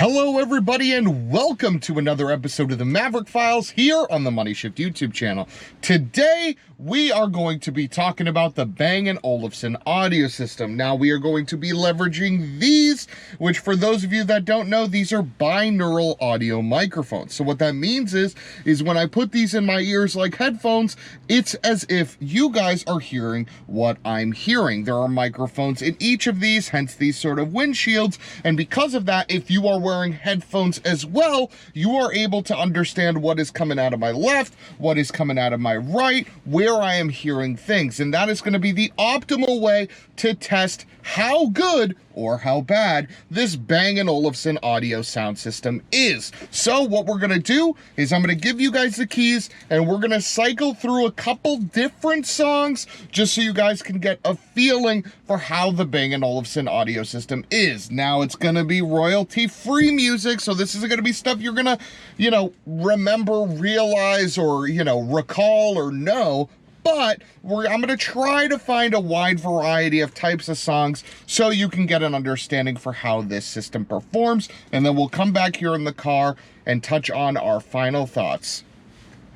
Hello everybody and welcome to another episode of the Maverick Files here on the MoneyShift YouTube channel. Today we are going to be talking about the Bang & Olufsen audio system. Now we are going to be leveraging these, which for those of you that don't know, these are binaural audio microphones. So what that means is when I put these in my ears like headphones, it's as if you guys are hearing what I'm hearing. There are microphones in each of these, hence these sort of windshields, and because of that, if you are wearing headphones as well, you are able to understand what is coming out of my left, what is coming out of my right, where I am hearing things. And that is going to be the optimal way to test how good or how bad this Bang & Olufsen audio sound system is. So what we're going to do is I'm going to give you guys the keys and we're going to cycle through a couple different songs just so you guys can get a feeling for how the Bang & Olufsen audio system is. Now it's going to be royalty-free music, so this isn't going to be stuff you're going to, remember, realize, or, recall or know. But I'm going to try to find a wide variety of types of songs so you can get an understanding for how this system performs. And then we'll come back here in the car and touch on our final thoughts.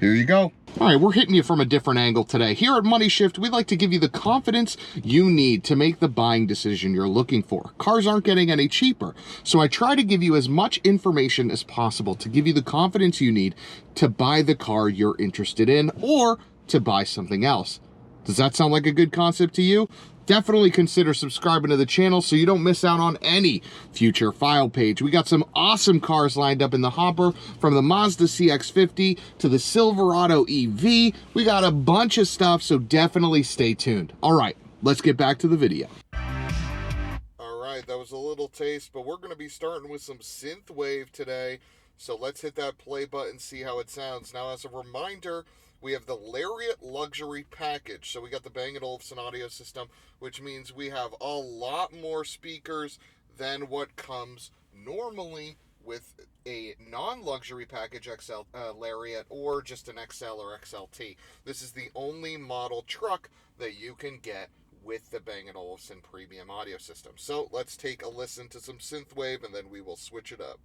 Here you go. All right, we're hitting you from a different angle today. Here at MoneyShift, we like to give you the confidence you need to make the buying decision you're looking for. Cars aren't getting any cheaper, so I try to give you as much information as possible to give you the confidence you need to buy the car you're interested in or to buy something else. Does that sound like a good concept to you? Definitely consider subscribing to the channel so you don't miss out on any future file page. We got some awesome cars lined up in the hopper, from the Mazda CX-50 to the Silverado EV. We got a bunch of stuff, so definitely stay tuned. All right, let's get back to the video. All right, that was a little taste, but we're going to be starting with some synthwave today. So let's hit that play button, see how it sounds. Now, as a reminder, we have the Lariat Luxury Package. So we got the Bang & Olufsen audio system, which means we have a lot more speakers than what comes normally with a non-luxury package XL Lariat or just an XL or XLT. This is the only model truck that you can get with the Bang & Olufsen premium audio system. So let's take a listen to some synthwave and then we will switch it up.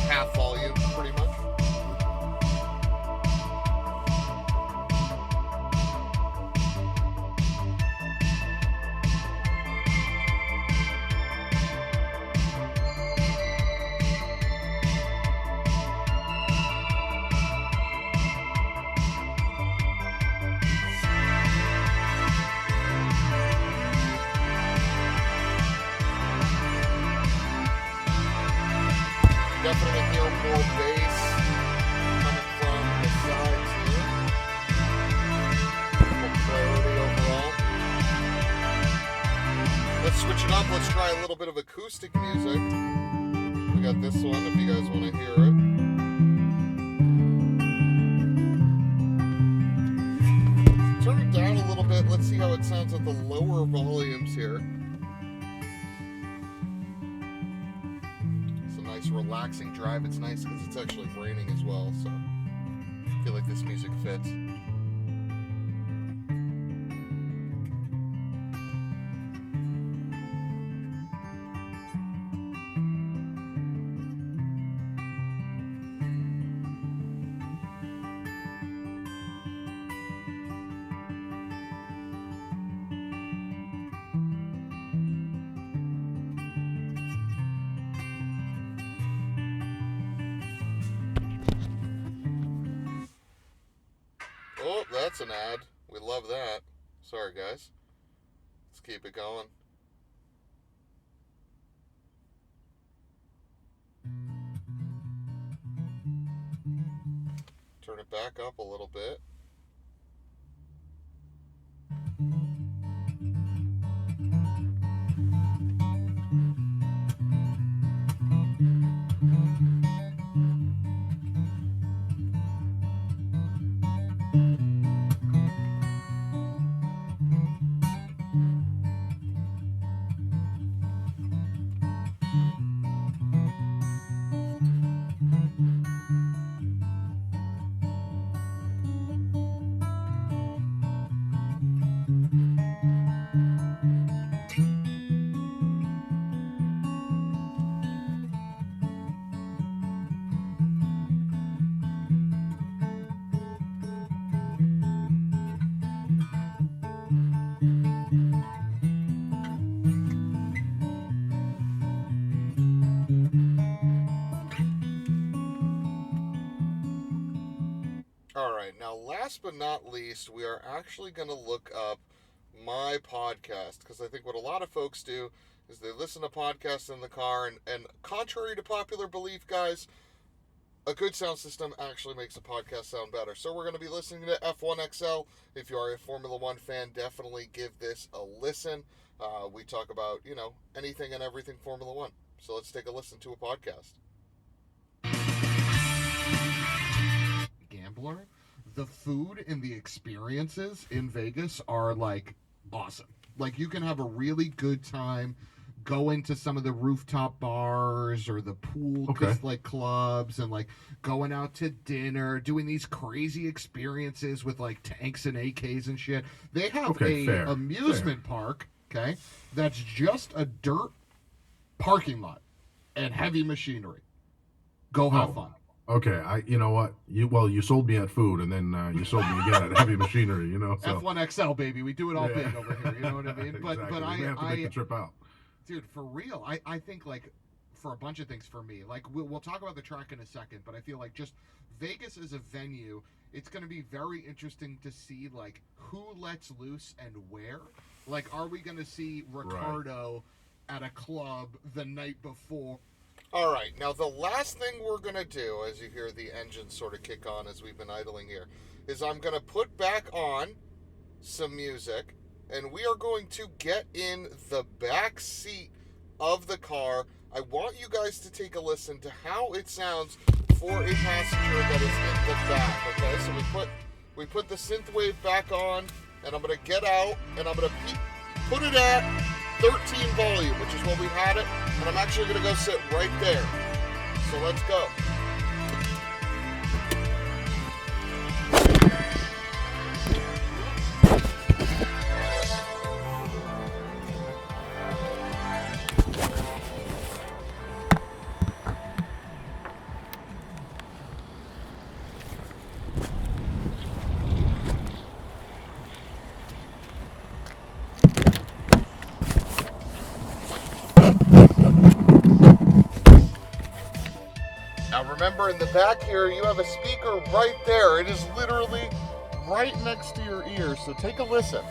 Half volume, pretty much. Definitely hear more bass coming from the sides here. More clarity overall. Let's switch it up. Let's try a little bit of acoustic music. We got this one if you guys want to hear it. Turn it down a little bit. Let's see how it sounds at the lower volumes here. Relaxing drive. It's nice because it's actually raining as well, so I feel like this music fits. Oh, that's an ad. We love that. Sorry, guys. Let's keep it going. Turn it back up a little bit. last but not least, we are actually going to look up my podcast, because I think what a lot of folks do is they listen to podcasts in the car, and contrary to popular belief, guys, a good sound system actually makes a podcast sound better. So we're going to be listening to F1 XL. If you are a Formula One fan, definitely give this a listen. We talk about, anything and everything Formula One. So let's take a listen to a podcast. Gambler, the food and the experiences in Vegas are, like, awesome. Like, you can have a really good time going to some of the rooftop bars or the pool clubs, and like going out to dinner, doing these crazy experiences with like tanks and AKs and shit. They have amusement park, that's just a dirt parking lot and heavy machinery. Go have fun. Okay, you know what? You sold me at food, and then you sold me again at heavy machinery. So. F1 XL, baby. We do it all big over here. You know what I mean? But exactly. We have to make the trip out. Dude, for real, I think, like, for a bunch of things for me, like, we'll talk about the track in a second, but I feel like just Vegas as a venue, it's going to be very interesting to see, like, who lets loose and where. Like, are we going to see Ricardo at a club the night before? All right, now the last thing we're going to do, as you hear the engine sort of kick on as we've been idling here, is I'm going to put back on some music, and we are going to get in the back seat of the car. I want you guys to take a listen to how it sounds for a passenger that is in the back, okay? So we put the synth wave back on, and I'm going to get out, and I'm going to put it at 13 volume, which is what we had it, and I'm actually going to go sit right there. So let's go. Now remember, in the back here, you have a speaker right there. It is literally right next to your ear, so take a listen.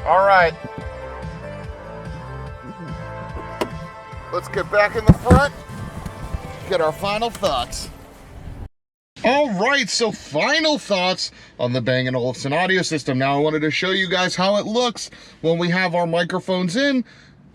All right, let's get back in the front, get our final thoughts. All right, so final thoughts on the Bang & Olufsen audio system. Now, I wanted to show you guys how it looks when we have our microphones in,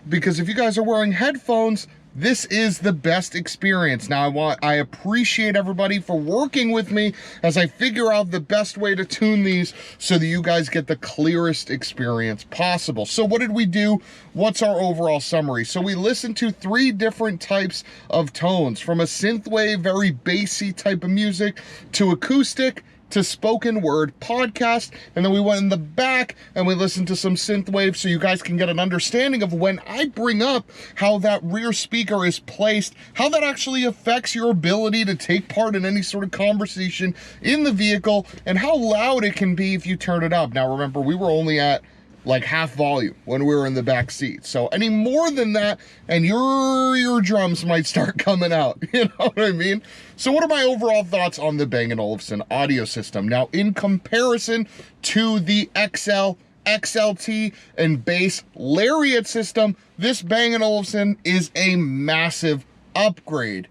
because if you guys are wearing headphones, this is the best experience. Now, I appreciate everybody for working with me as I figure out the best way to tune these so that you guys get the clearest experience possible. So what did we do? What's our overall summary? So we listened to 3 different types of tones, from a synthwave, very bassy type of music, to acoustic, to spoken word podcast, and then we went in the back and we listened to some synthwave so you guys can get an understanding of when I bring up how that rear speaker is placed, how that actually affects your ability to take part in any sort of conversation in the vehicle, and how loud it can be if you turn it up. Now remember, we were only at like half volume when we were in the back seat. So any more than that, and your eardrums might start coming out, you know what I mean? So what are my overall thoughts on the Bang & Olufsen audio system? Now, in comparison to the XL, XLT, and bass Lariat system, this Bang & Olufsen is a massive upgrade.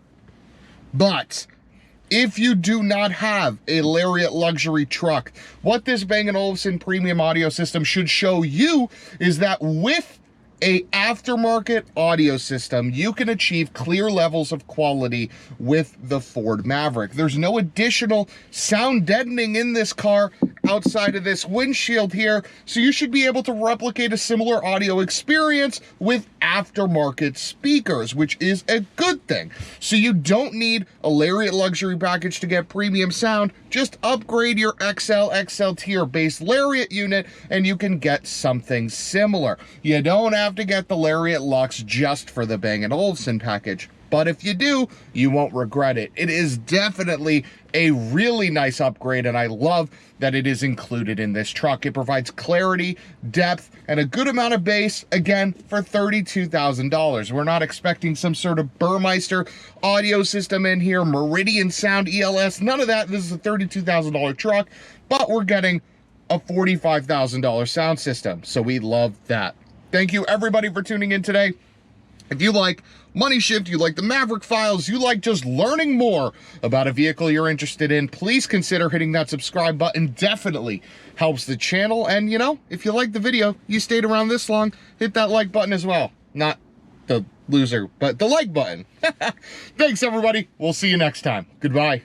But if you do not have a Lariat luxury truck, what this Bang & Olufsen premium audio system should show you is that with a aftermarket audio system, you can achieve clear levels of quality with the Ford Maverick. There's no additional sound deadening in this car outside of this windshield here, so you should be able to replicate a similar audio experience with aftermarket speakers, which is a good thing. So you don't need a Lariat luxury package to get premium sound. Just upgrade your XL tier base Lariat unit and you can get something similar. You don't have to get the Lariat Lux just for the Bang & Olufsen package. But if you do, you won't regret it. It is definitely a really nice upgrade, and I love that it is included in this truck. It provides clarity, depth, and a good amount of bass, again, for $32,000. We're not expecting some sort of Burmeister audio system in here, Meridian Sound ELS, none of that. This is a $32,000 truck, but we're getting a $45,000 sound system, so we love that. Thank you, everybody, for tuning in today. If you like Money Shift, you like the Maverick Files, you like just learning more about a vehicle you're interested in, please consider hitting that subscribe button. Definitely helps the channel. And, you know, if you liked the video, you stayed around this long, hit that like button as well. Not the loser, but the like button. Thanks, everybody. We'll see you next time. Goodbye.